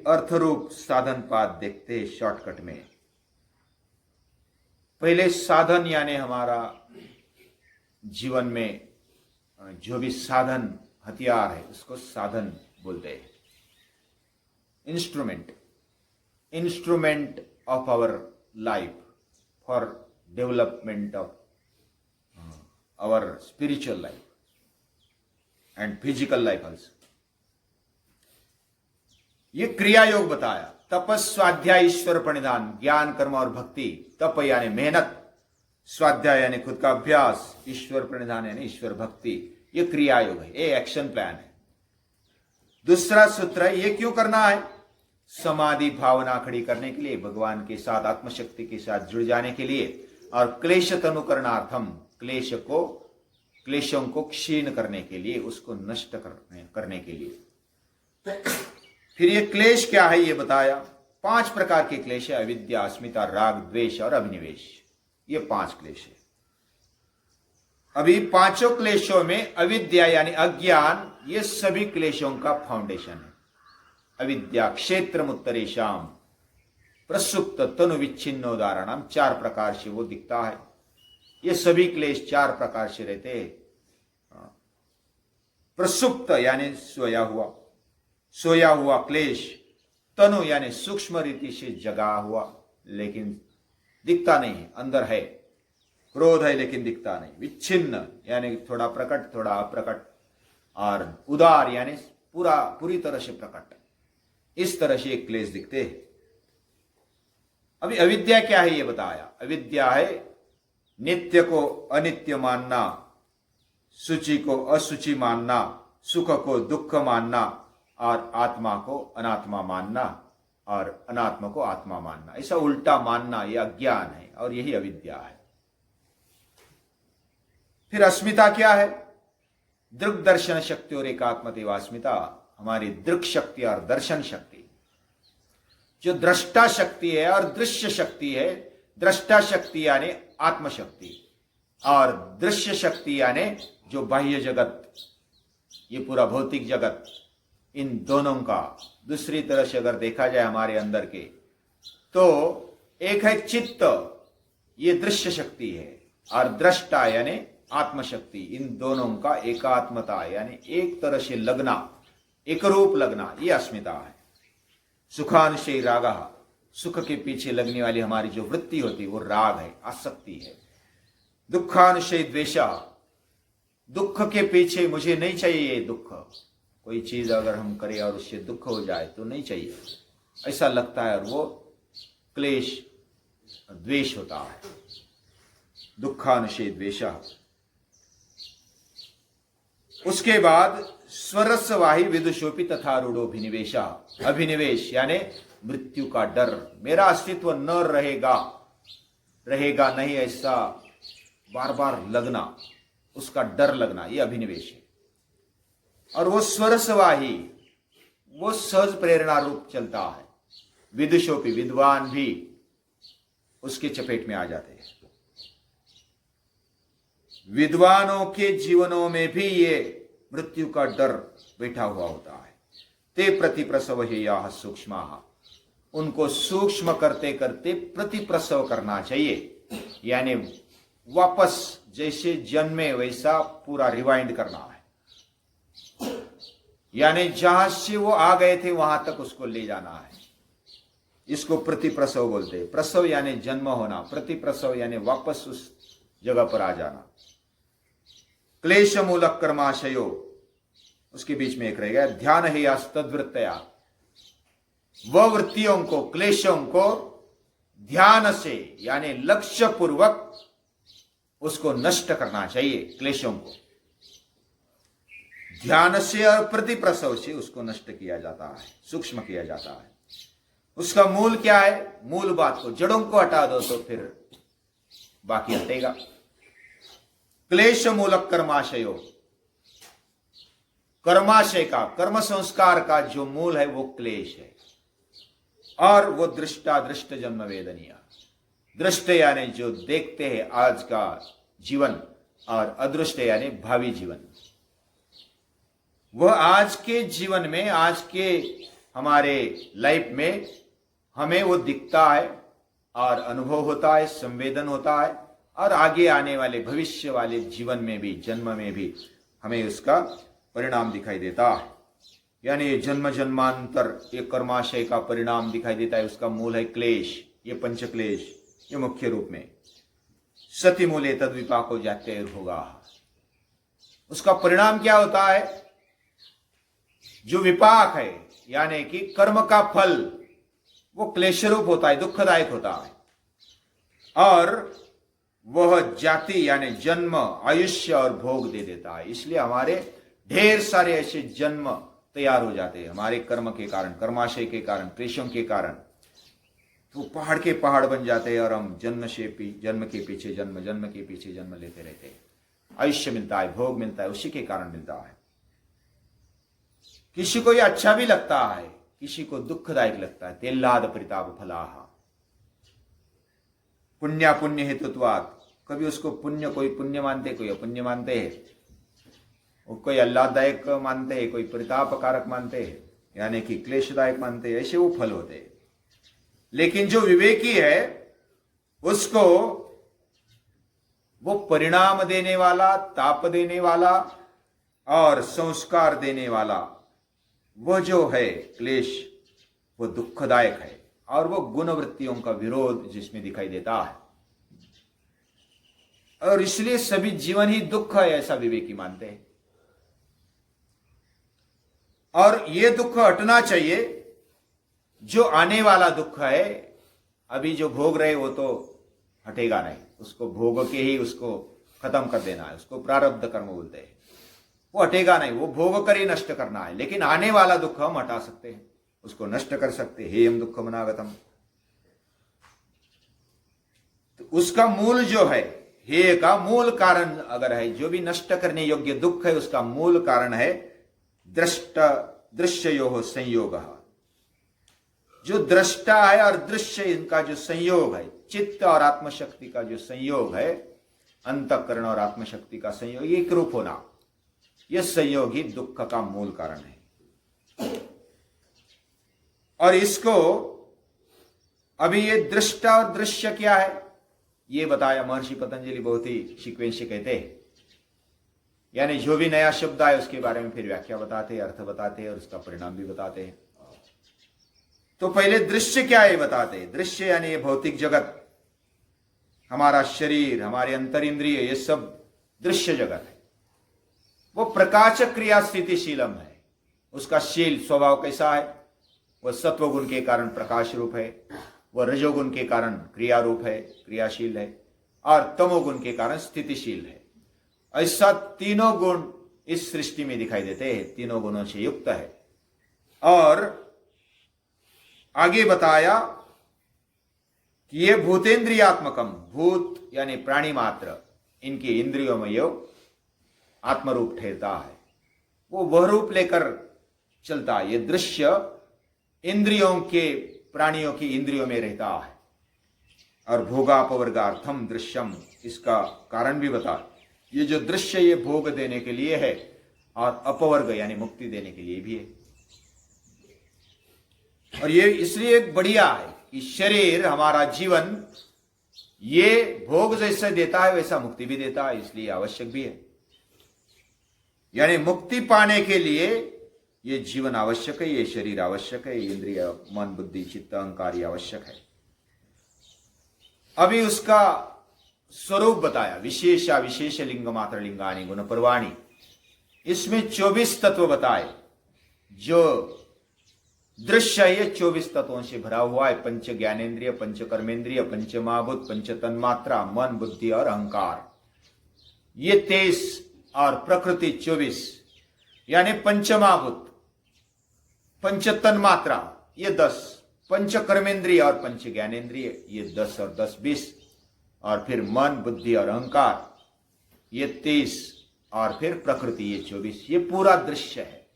अर्थरूप साधन पाद देखते हैं शॉर्टकट में। पहले साधन यानी हमारा जीवन में जो भी साधन हथियार है उसको साधन बोलते हैं। Instrument of our life for development of our spiritual life and physical life also. ये क्रिया योग बताया, तपस, स्वाध्याय, ईश्वर प्रणिधान, ज्ञान, कर्म और भक्ति। तप यानी मेहनत, स्वाध्याय यानी खुद का अभ्यास, ईश्वर प्रणिधान यानी ईश्वर भक्ति। ये क्रिया योग है, ये एक्शन प्लान है। दूसरा सूत्र है, ये क्यों करना है? समाधि भावना खड़ी करने के लिए, भगवान के साथ, आत्मशक्ति के साथ जुड़ जाने के लिए, और क्लेश तनुकरणार्थम, क्लेशों को क्षीण करने के लिए, उसको नष्ट करने के लिए। फिर ये क्लेश क्या है ये बताया। 5 प्रकार के क्लेश है, अविद्या, अस्मिता, राग, द्वेष और अभिनिवेश। ये 5 क्लेश है। अभी 5 क्लेशों में अविद्या यानी अज्ञान, ये सभी क्लेशों का फाउंडेशन है। अविद्या क्षेत्रम उत्तरेशाम प्रसुप्त तनु विच्छिन्नोदाहरणम, 4 प्रकार से वो दिखता है। ये सभी क्लेश 4 प्रकार से रहते हैं। प्रसुप्त यानी सोया हुआ क्लेश, तनु यानी सूक्ष्म रीति से जगा हुआ लेकिन दिखता नहीं है, अंदर है। क्रोध है लेकिन दिखता नहीं। विच्छिन्न यानी थोड़ा प्रकट थोड़ा अप्रकट, और उदार यानी पूरी तरह से प्रकट। इस तरह से एक क्लेश दिखते हैं। अभी अविद्या क्या है ये बताया। अविद्या है नित्य को अनित्य मानना, शुचि को अशुचि मानना, सुख को दुख मानना, और आत्मा को अनात्मा मानना, और अनात्मा को आत्मा मानना। ऐसा उल्टा मानना ये अज्ञान है, और यही अविद्या है। फिर अस्मिता क्या है? दृक् दर्शन शक्ति और एकात्मतेव अस्मिता, हमारी दृक् शक्ति और दर्शन शक्ति। जो दृष्टा शक्ति है और दृश्य शक्ति है। दृष्टा शक्ति यानी आत्मशक्ति, और दृश्य शक्ति यानी जो बाह्य जगत, ये पूरा भौतिक जगत, इन दोनों का दूसरी तरह से अगर देखा जाए हमारे अंदर के, तो एक है चित्त, ये दृश्य शक्ति है, और दृष्टा यानी आत्मशक्ति। इन दोनों का एकात्मता यानी एक तरह से लगना, एक रूप लगना, ये अस्मिता है। सुखानुशयी रागा, सुख के पीछे लगने वाली हमारी जो वृत्ति होती है वो राग है, आसक्ति है। दुखानुशयी द्वेषा, दुख के पीछे मुझे नहीं चाहिए ये दुख। कोई चीज अगर हम करें और उससे दुख हो जाए तो नहीं चाहिए, ऐसा लगता है, और वो क्लेश द्वेष होता है। दुखानुशयी द्वेषा। उसके बाद स्वरस्वाही विदुषोपि तथा रूढ़ोभिनिवेशा, अभिनिवेश यानी मृत्यु का डर। मेरा अस्तित्व न रहेगा नहीं, ऐसा बार बार लगना, उसका डर लगना, ये अभिनिवेश है। और वो स्वरस्वाही, वो सहज प्रेरणा रूप चलता है। विदुषोपि, विद्वान भी उसके चपेट में आ जाते हैं। विद्वानों के जीवनों में भी ये मृत्यु का डर बैठा हुआ होता है। ते प्रतिप्रसव ही या सूक्ष्म, उनको सूक्ष्म करते करते प्रतिप्रसव करना चाहिए, यानी वापस जैसे जन्मे वैसा पूरा रिवाइंड करना है, यानी जहां से वो आ गए थे वहां तक उसको ले जाना है। इसको प्रतिप्रसव बोलते हैं। प्रसव यानी जन्म होना, प्रतिप्रसव यानी वापस उस जगह पर आ जाना। क्लेश मूलक कर्माशयो, उसके बीच में एक रह गया, ध्यान है या तद्वृत्तया, वह वृत्तियों को, क्लेशों को ध्यान से यानी लक्ष्य पूर्वक उसको नष्ट करना चाहिए। क्लेशों को ध्यान से और प्रतिप्रसव से उसको नष्ट किया जाता है, सूक्ष्म किया जाता है। उसका मूल क्या है? मूल बात को, जड़ों को हटा दो तो फिर बाकी हटेगा। क्लेश मूलक कर्माशयो, कर्माशय का, कर्म संस्कार का जो मूल है वो क्लेश है। और वो दृष्टा दृष्ट जन्म वेदनीय, दृष्ट यानी जो देखते हैं आज का जीवन, और अदृष्ट यानी भावी जीवन। वह आज के जीवन में, आज के हमारे लाइफ में हमें वो दिखता है और अनुभव होता है, संवेदन होता है, और आगे आने वाले भविष्य वाले जीवन में भी, जन्म में भी हमें उसका परिणाम दिखाई देता है। यानी ये जन्म जन्मांतर ये कर्माशय का परिणाम दिखाई देता है। उसका मूल है क्लेश, ये पंच क्लेश, ये मुख्य रूप में सति मूले तद विपाको जाते होगा। उसका परिणाम क्या होता है? जो विपाक है यानी कि कर्म का फल, वो क्लेश रूप होता है, दुखदायक होता है, और वह जाति यानी जन्म, आयुष्य और भोग दे देता है। इसलिए हमारे ढेर सारे ऐसे जन्म तैयार हो जाते हैं हमारे कर्म के कारण, कर्माशय के कारण, क्लेशों के कारण। तो पहाड़ के पहाड़ बन जाते हैं और हम जन्म के पीछे जन्म, जन्म के पीछे जन्म लेते रहते हैं। आयुष्य मिलता है, भोग मिलता है, उसी के कारण मिलता है। किसी को ये अच्छा भी लगता है, किसी को दुखदायक लगता है। तेल्लाद परिताप फलाह, पुण्य पुण्य हेतुत्वात्। कभी उसको पुण्य, कोई पुण्य मानते, कोई अपुण्य मानते हैं, कोई आह्लाददायक मानते हैं, कोई परितापकारक मानते हैं, यानी कि क्लेशदायक मानते हैं। ऐसे वो फल होते हैं। लेकिन जो विवेकी है उसको वो परिणाम देने वाला, ताप देने वाला और संस्कार देने वाला वह जो है क्लेश, वो दुखदायक है, और वो गुणवृत्तियों का विरोध जिसमें दिखाई देता है। और इसलिए सभी जीवन ही दुख है, ऐसा विवेकी मानते हैं। और ये दुख हटना चाहिए। जो आने वाला दुख है, अभी जो भोग रहे वो तो हटेगा नहीं, उसको भोग के ही उसको खत्म कर देना है। उसको प्रारब्ध कर्म बोलते हैं। वो हटेगा नहीं, वो भोग कर ही नष्ट करना है। लेकिन आने वाला दुख हम हटा सकते हैं, उसको नष्ट कर सकते हैं। हेयम दुख मनागतम। तो उसका मूल जो है, हेय का मूल कारण अगर है, जो भी नष्ट करने योग्य दुख है, उसका मूल कारण है दृश्ययोः संयोग। जो दृष्टा है और दृश्य, इनका जो संयोग है, चित्त और आत्मशक्ति का जो संयोग है, अंतःकरण और आत्मशक्ति का संयोग, एक रूप होना, यह संयोग ही दुख का मूल कारण है। और इसको अभी ये दृष्टा और दृश्य क्या है, ये बताया महर्षि पतंजलि बहुत ही सीक्वेंस से कहते हैं। यानी जो भी नया शब्द आए उसके बारे में फिर व्याख्या बताते हैं, अर्थ बताते हैं और उसका परिणाम भी बताते हैं। तो पहले दृश्य क्या है बताते हैं। दृश्य यानी ये भौतिक जगत, हमारा शरीर, हमारे अंतर इंद्रिय, ये सब दृश्य जगत है। वो प्रकाश क्रिया स्थितिशीलम है। उसका शील स्वभाव कैसा है? वह सत्वगुण के कारण प्रकाश रूप है, वह रजोगुण के कारण क्रिया रूप है, क्रियाशील है, और तमोगुण के कारण स्थितिशील है। ऐसा तीनों गुण इस सृष्टि में दिखाई देते हैं, तीनों गुणों से युक्त है। और आगे बताया कि ये भूतेंद्रियात्मकम, भूत यानी प्राणी मात्र, इनके इंद्रियों में यो आत्मरूप ठहरता है, वो वह रूप लेकर चलता है। ये दृश्य इंद्रियों के, प्राणियों की इंद्रियों में रहता है। और भोगापवर्गार्थम दृश्यम, इसका कारण भी बता। ये जो दृश्य ये भोग देने के लिए है, और अपवर्ग यानी मुक्ति देने के लिए भी है। और ये इसलिए बढ़िया है कि शरीर, हमारा जीवन, ये भोग जैसा देता है वैसा मुक्ति भी देता है, इसलिए आवश्यक भी है। यानी मुक्ति पाने के लिए ये जीवन आवश्यक है, ये शरीर आवश्यक है, इंद्रिय, मन, बुद्धि, चित्त, अहंकार ये आवश्यक है। अभी उसका स्वरूप बताया, विशेषा विशेष लिंग मात्र लिंगानी गुण पर्वाणी। इसमें 24 तत्व बताए। जो दृश्य है ये 24 तत्वों से भरा हुआ है। पंच ज्ञानेन्द्रिय, पंच कर्मेंद्रिय, पंच महाभूत, पंच तन्मात्रा, मन, बुद्धि और अहंकार, ये 23, और प्रकृति 24। यानी पंच महाभूत, पंच तन्मात्रा ये 10, पंच कर्मेंद्रिय और पंच ज्ञानेन्द्रिय ये 10 और 10 20, और फिर मन, बुद्धि और अहंकार ये 23, और फिर प्रकृति ये 24। ये पूरा दृश्य है,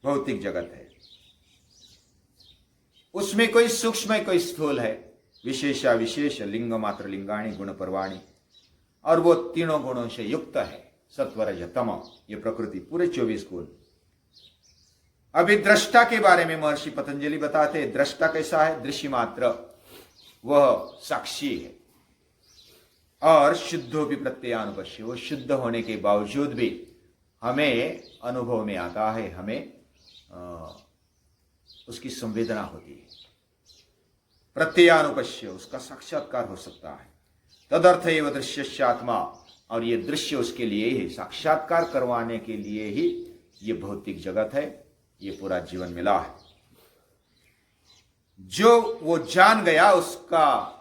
भौतिक जगत है। उसमें कोई सूक्ष्म है, कोई स्थूल है। विशेषा विशेष लिंग मात्र लिंगाणी गुण पर्वाणी, और वो तीनों गुणों से युक्त है, सत्व रज तम, ये प्रकृति, पूरे 24 गुण। अभी दृष्टा के बारे में महर्षि पतंजलि बताते हैं, दृष्टा कैसा है? दृश्य मात्र, वह साक्षी है। और शुद्धो भी प्रत्ययानुपश्य, वो शुद्ध होने के बावजूद भी हमें अनुभव में आता है, हमें उसकी संवेदना होती है। प्रत्ययानुपश्य, उसका साक्षात्कार हो सकता है। तदर्थ एवं दृश्य आत्मा, और ये दृश्य उसके लिए ही, साक्षात्कार करवाने के लिए ही ये भौतिक जगत है, ये पूरा जीवन मिला है। जो वो जान गया, उसका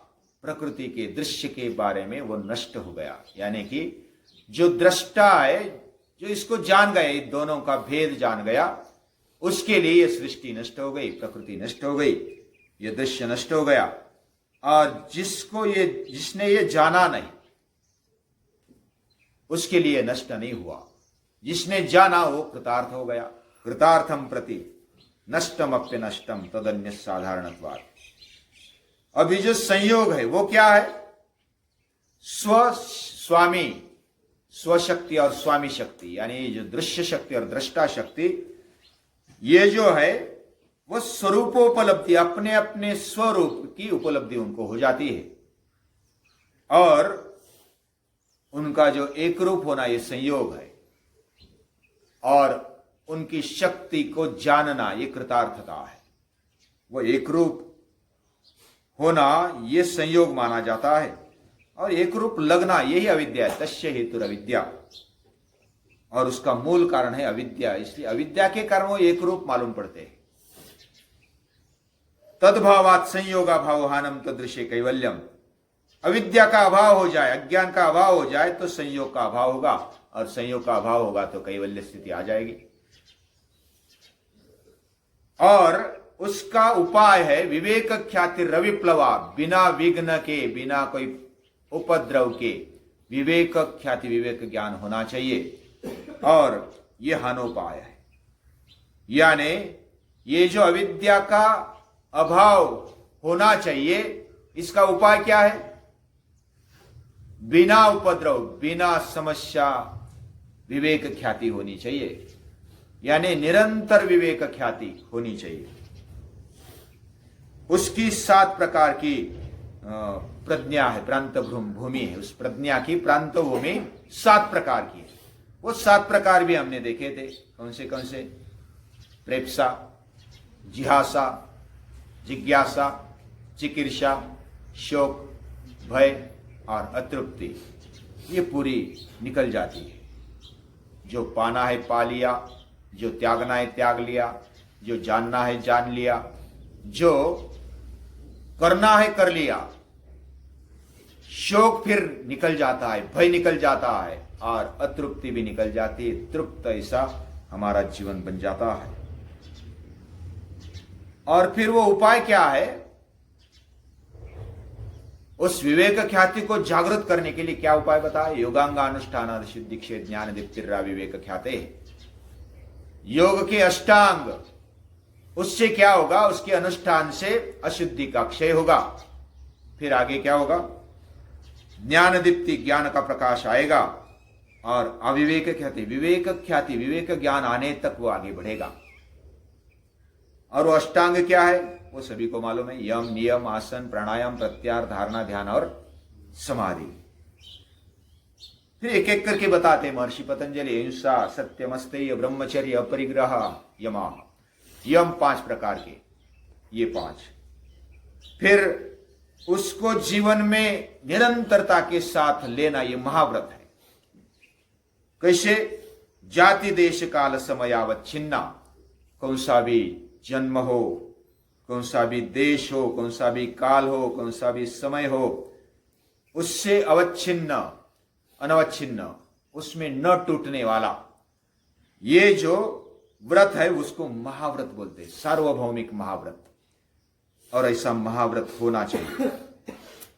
प्रकृति के दृश्य के बारे में वो नष्ट हो गया। यानी कि जो दृष्टा है, जो इसको जान गया, इन दोनों का भेद जान गया, उसके लिए ये सृष्टि नष्ट हो गई, प्रकृति नष्ट हो गई, ये दृश्य नष्ट हो गया। और जिसने ये जाना नहीं, उसके लिए नष्ट नहीं हुआ। जिसने जाना वो कृतार्थ हो गया। कृतार्थम प्रति नष्टम अप्य नष्टम तदन्य साधारणत्वात्। अभी जो संयोग है वो क्या है? स्वामी, स्वशक्ति और स्वामी शक्ति, यानी जो दृश्य शक्ति और दृष्टा शक्ति, ये जो है वो स्वरूपोपलब्धि, अपने अपने स्वरूप की उपलब्धि उनको हो जाती है। और उनका जो एक रूप होना, ये संयोग है। और उनकी शक्ति को जानना, ये कृतार्थता है। वो एक रूप होना, ये संयोग माना जाता है। और एक रूप लगना, यही अविद्या है। तस्य हेतुर अविद्या, और उसका मूल कारण है अविद्या। इसलिए अविद्या के कारण वो एक रूप मालूम पड़ते हैं। तद्भावात संयोगाभाव हानम तदृश्य कैवल्यम। अविद्या का अभाव हो जाए, अज्ञान का अभाव हो जाए तो संयोग का अभाव होगा, और संयोग का अभाव होगा तो कैवल्य स्थिति आ जाएगी। और उसका उपाय है विवेक ख्याति रविप्लवा, बिना विघ्न के, बिना कोई उपद्रव के विवेक ख्याति, विवेक ज्ञान होना चाहिए। और यह हानोपाय है। यानी ये जो अविद्या का अभाव होना चाहिए, इसका उपाय क्या है? बिना उपद्रव, बिना समस्या विवेक ख्याति होनी चाहिए। यानी निरंतर विवेक ख्याति होनी चाहिए। उसकी 7 प्रकार की प्रज्ञा है, प्रांत भूमि है। उस प्रज्ञा की प्रांत भूमि 7 प्रकार की है। वो 7 प्रकार भी हमने देखे थे। कौन से कौन से? प्रेप्सा, जिहासा, जिज्ञासा, चिकीर्षा, शोक, भय और अतृप्ति। ये पूरी निकल जाती है। जो पाना है पा लिया, जो त्यागना है त्याग लिया, जो जानना है जान लिया, जो करना है कर लिया। शोक फिर निकल जाता है, भय निकल जाता है, और अतृप्ति भी निकल जाती है। तृप्त ऐसा हमारा जीवन बन जाता है। और फिर वो उपाय क्या है? उस विवेक ख्याति को जागृत करने के लिए क्या उपाय बताए? योगांगानुष्ठान शुद्धि क्षे ज्ञान दीप्तिर्रा विवेक ख्याते। योग के अष्टांग, उससे क्या होगा? उसके अनुष्ठान से अशुद्धि का क्षय होगा। फिर आगे क्या होगा? ज्ञान दीप्ति, ज्ञान का प्रकाश आएगा। और अविवेक ख्याति, विवेक ख्याति, विवेक ज्ञान आने तक वो आगे बढ़ेगा। और वो अष्टांग क्या है? वो सभी को मालूम है। यम, नियम, आसन, प्राणायाम, प्रत्याहार, धारणा, ध्यान और समाधि। फिर एक एक करके बताते महर्षि पतंजलि। हिंसा, सत्यमस्तेय, ब्रह्मचर्य, अपरिग्रह, यमा। यम 5 प्रकार के, ये 5। फिर उसको जीवन में निरंतरता के साथ लेना, ये महाव्रत है। कैसे? जाति देश काल समयावच्छिन्ना। कौन सा भी जन्म हो, कौन सा भी देश हो, कौन सा भी काल हो, कौन सा भी समय हो, उससे अवच्छिन्न, अनवच्छिन्न, उसमें न टूटने वाला ये जो व्रत है उसको महाव्रत बोलते हैं, सार्वभौमिक महाव्रत। और ऐसा महाव्रत होना चाहिए।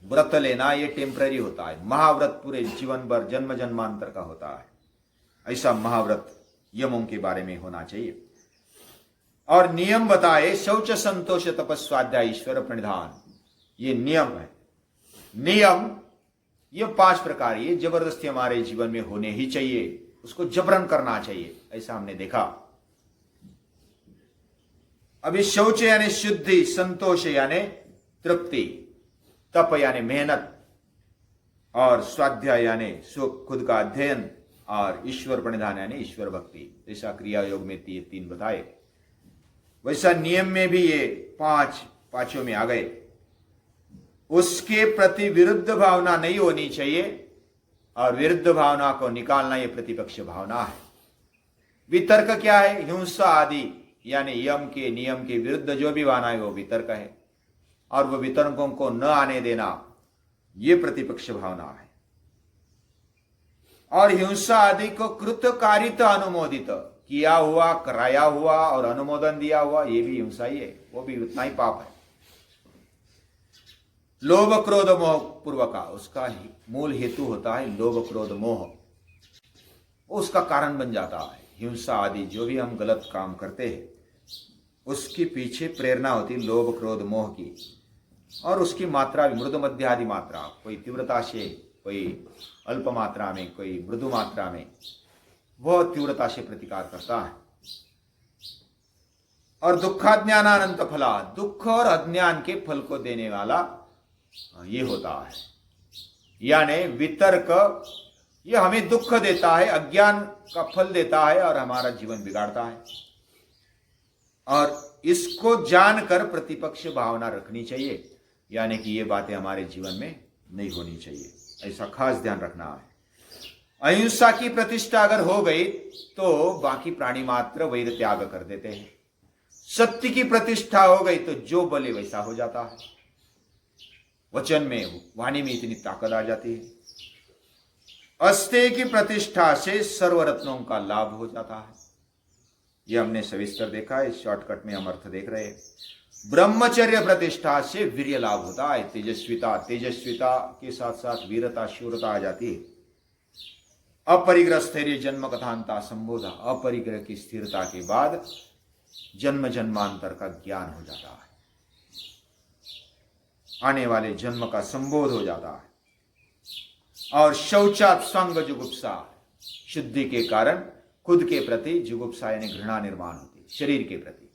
व्रत लेना ये टेम्पररी होता है, महाव्रत पूरे जीवन भर, जन्म जन्मांतर का होता है। ऐसा महाव्रत यमों के बारे में होना चाहिए। और नियम बताए, शौच, संतोष, तपस्वाध्याय, ईश्वर प्रणिधान। ये नियम है। नियम ये 5 प्रकार, ये जबरदस्ती हमारे जीवन में होने ही चाहिए। उसको जबरन करना चाहिए, ऐसा हमने देखा। अभी शौच यानी शुद्धि, संतोष यानी तृप्ति, तप यानी मेहनत, और स्वाध्याय यानी सुख, खुद का अध्ययन, और ईश्वर प्रणिधान यानी ईश्वर भक्ति। जैसा क्रिया योग में ये 3 बताए, वैसा नियम में भी ये 5 पांचों में आ गए। उसके प्रति विरुद्ध भावना नहीं होनी चाहिए, और विरुद्ध भावना को निकालना ये प्रतिपक्ष भावना है। वितर्क क्या है? हिंसा आदि यानी यम के नियम के विरुद्ध जो भी भावना है वो वितर्क है, और वो वितर्कों को न आने देना ये प्रतिपक्ष भावना है। और हिंसा आदि को कृतकारिता अनुमोदित किया हुआ, कराया हुआ और अनुमोदन दिया हुआ, ये भी हिंसा ही है, वो भी उतना ही पाप है। लोभ क्रोध मोह पूर्वका, उसका मूल हेतु होता है लोभ क्रोध मोह, उसका कारण बन जाता है। हिंसा आदि जो भी हम गलत काम करते हैं उसके पीछे प्रेरणा होती है लोभ क्रोध मोह की, और उसकी मात्रा भी मृदु मध्य आदि मात्रा, कोई तीव्रता से, कोई अल्प मात्रा में, कोई मृदु मात्रा में, वह तीव्रता से प्रतिकार करता है। और दुखाज्ञानानंत फला, दुख और अज्ञान के फल को देने वाला ये होता है। यानी वितर्क ये हमें दुख देता है, अज्ञान का फल देता है और हमारा जीवन बिगाड़ता है। और इसको जानकर प्रतिपक्ष भावना रखनी चाहिए, यानी कि ये बातें हमारे जीवन में नहीं होनी चाहिए, ऐसा खास ध्यान रखना है। अहिंसा की प्रतिष्ठा अगर हो गई तो बाकी प्राणी मात्र वैर त्याग कर देते हैं। सत्य की प्रतिष्ठा हो गई तो जो बोले वैसा हो जाता है। वचन में, वाणी में इतनी ताकत आ जाती है। अस्तेय की प्रतिष्ठा से सर्वरत्नों का लाभ हो जाता है। यह हमने सविस्तर देखा है, शॉर्टकट में हम अर्थ देख रहे हैं। ब्रह्मचर्य प्रतिष्ठा से वीर्य लाभ होता है, तेजस्विता, तेजस्विता के साथ साथ वीरता, शूरता आ जाती है। अपरिग्रह स्थैर्य जन्म कथांता संबोधा, अपरिग्रह की स्थिरता के बाद जन्म जन्मांतर का ज्ञान हो जाता है, आने वाले जन्म का संबोध हो जाता है। और शौचात संग जुगुप्सा, शुद्धि के कारण खुद के प्रति जुगुप्सा यानी घृणा निर्माण होती है, शरीर के प्रति,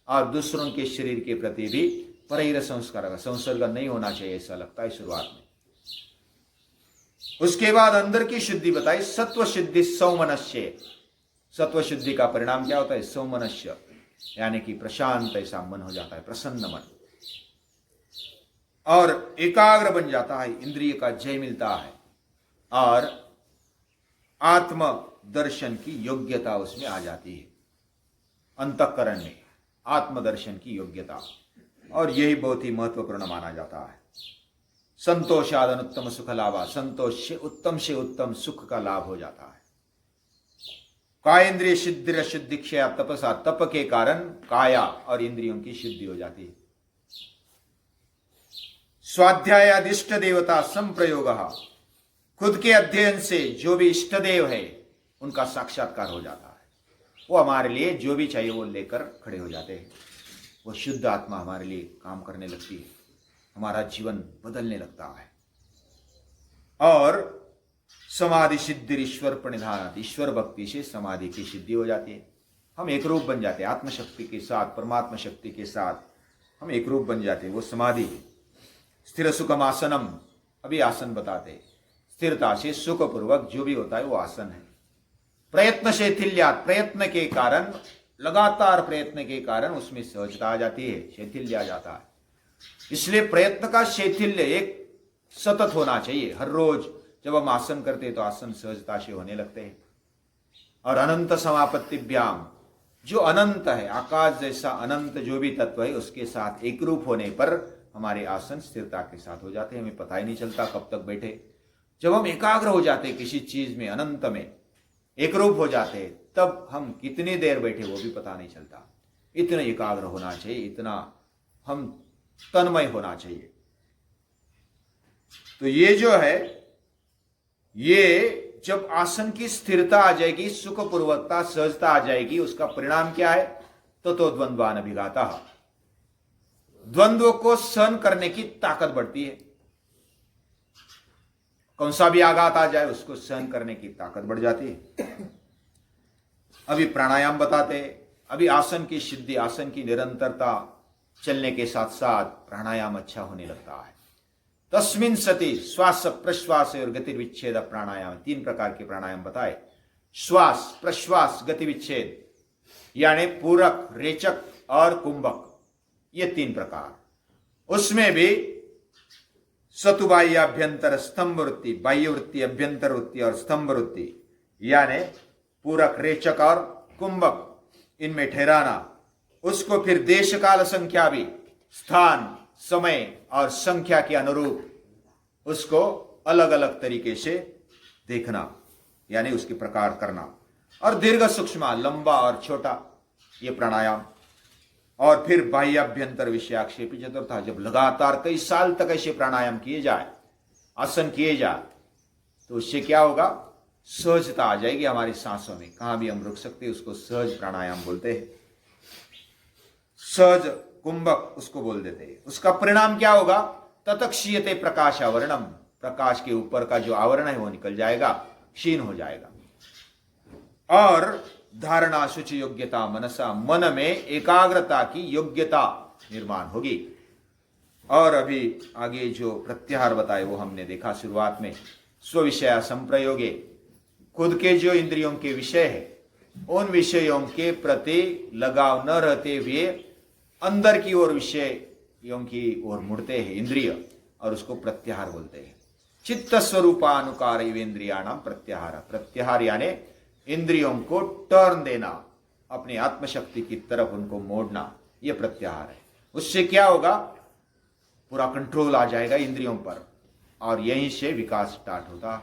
और दूसरों के शरीर के प्रति भी परैर संस्कार का संसर्ग नहीं होना चाहिए, ऐसा लगता है शुरुआत में। उसके बाद अंदर की शुद्धि बताई, सत्व शुद्धि सौमनस्य। सत्व शुद्धि का परिणाम क्या होता है? सौमनस्य, यानी कि प्रशांत ऐसा मन हो जाता है, प्रसन्न मन, और एकाग्र बन जाता है, इंद्रिय का जय मिलता है, और आत्म दर्शन की योग्यता उसमें आ जाती है, अंतःकरण में आत्मदर्शन की योग्यता, और यही बहुत ही महत्वपूर्ण माना जाता है। संतोषादन उत्तम सुख लाभा, संतोष से उत्तम सुख का लाभ हो जाता है। कायेंद्रिय शुद्धि शुद्धि क्षया तपसा, तप के कारण काया और इंद्रियों की शुद्धि हो जाती है। स्वाध्यायादिष्ट देवता संप्रयोग, खुद के अध्ययन से जो भी इष्ट देव है उनका साक्षात्कार हो जाता है। वो हमारे लिए जो भी चाहिए वो लेकर खड़े हो जाते हैं। वो शुद्ध आत्मा हमारे लिए काम करने लगती है, हमारा जीवन बदलने लगता है। और समाधि सिद्धि ईश्वर प्रणिधान, ईश्वर भक्ति से समाधि की सिद्धि हो जाती है। हम एक रूप बन जाते हैं, आत्मशक्ति के साथ, परमात्मा शक्ति के साथ हम एक रूप बन जाते हैं, वो समाधि। स्थिर सुखम आसनम, अभी आसन बताते, स्थिरता से सुखपूर्वक जो भी होता है वो आसन है। प्रयत्न शैथिल्यात, प्रयत्न के कारण, लगातार प्रयत्न के कारण उसमें सहजता आ जाती है, शैथिल्य आ जाता है। इसलिए प्रयत्न का शैथिल्य एक सतत होना चाहिए। हर रोज जब हम आसन करते हैं तो आसन सहजता से होने लगते हैं। और अनंत समापत्तिभ्याम, जो अनंत है, आकाश जैसा अनंत जो भी तत्व है उसके साथ एक रूप होने पर हमारे आसन स्थिरता के साथ हो जाते हैं, हमें पता ही नहीं चलता कब तक बैठे। जब हम एकाग्र हो जाते हैं किसी चीज में, अनंत में एक रूप हो जाते हैं, तब हम कितनी देर बैठे वो भी पता नहीं चलता। इतना एकाग्र होना चाहिए, इतना हम तन्मय होना चाहिए। तो ये जो है, ये जब आसन की स्थिरता आ जाएगी, सुखपूर्वकता, सहजता आ जाएगी, उसका परिणाम क्या है? तो द्वंद्वान अभिघाता, द्वंद्व को सहन करने की ताकत बढ़ती है। कौन सा भी आघात आ जाए उसको सहन करने की ताकत बढ़ जाती है। अभी प्राणायाम बताते, अभी आसन की सिद्धि, आसन की निरंतरता चलने के साथ साथ प्राणायाम अच्छा होने लगता है। तस्मिन् सति श्वास प्रश्वास और गति विच्छेद प्राणायाम, 3 प्रकार के प्राणायाम बताए। श्वास, प्रश्वास, गति विच्छेद, यानी पूरक, रेचक और कुंभक, ये 3 प्रकार। उसमें भी सतुबाह्य अभ्यंतर स्तंभ वृत्ति, बाह्य वृत्ति, अभ्यंतर वृत्ति और स्तंभ वृत्ति, यानी पूरक, रेचक और कुंभक, इनमें ठहराना। उसको फिर देश काल संख्या भी, स्थान, समय और संख्या के अनुरूप उसको अलग अलग तरीके से देखना, यानी उसके प्रकार करना। और दीर्घ सूक्ष्म, लंबा और छोटा, ये प्राणायाम। और फिर बाह्य अभ्यंतर विषयाक्षेपी चतुर्था, जब लगातार कई साल तक ऐसे प्राणायाम किए जाए, आसन किए जाए, तो उससे क्या होगा, सहजता आ जाएगी हमारी सांसों में। कहां भी हम रुक सकते, उसको सहज प्राणायाम बोलते हैं, सहज कुंभक उसको बोल देते हैं। उसका परिणाम क्या होगा, ततक्षीयते प्रकाश आवरणम, प्रकाश के ऊपर का जो आवरण है वो निकल जाएगा, क्षीण हो जाएगा। और धारणा शुचि योग्यता मनसा, मन में एकाग्रता की योग्यता निर्माण होगी। और अभी आगे जो प्रत्याहार बताए वो हमने देखा शुरुआत में, स्विषया संप्रयोगे, खुद के जो इंद्रियों के विषय है उन विषयों के प्रति लगाव न रहते हुए अंदर की ओर विषयों की ओर मुड़ते हैं इंद्रिय, और उसको प्रत्याहार बोलते हैं। चित्त स्वरूपानुकार इंद्रियाणाम प्रत्याहार, प्रत्याहार यानी इंद्रियों को टर्न देना, अपनी आत्मशक्ति की तरफ उनको मोड़ना, यह प्रत्याहार है। उससे क्या होगा, पूरा कंट्रोल आ जाएगा इंद्रियों पर, और यहीं से विकास स्टार्ट होगा।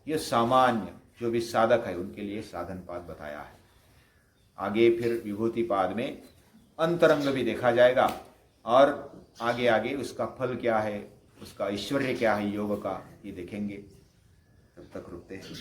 यह सामान्य जो भी साधक है उनके लिए साधन पाद बताया है। आगे फिर विभूति पाद में अंतरंग भी देखा जाएगा, और आगे आगे उसका फल क्या है, उसका ऐश्वर्य क्या है योग का, ये देखेंगे। तब तक रुकते हैं।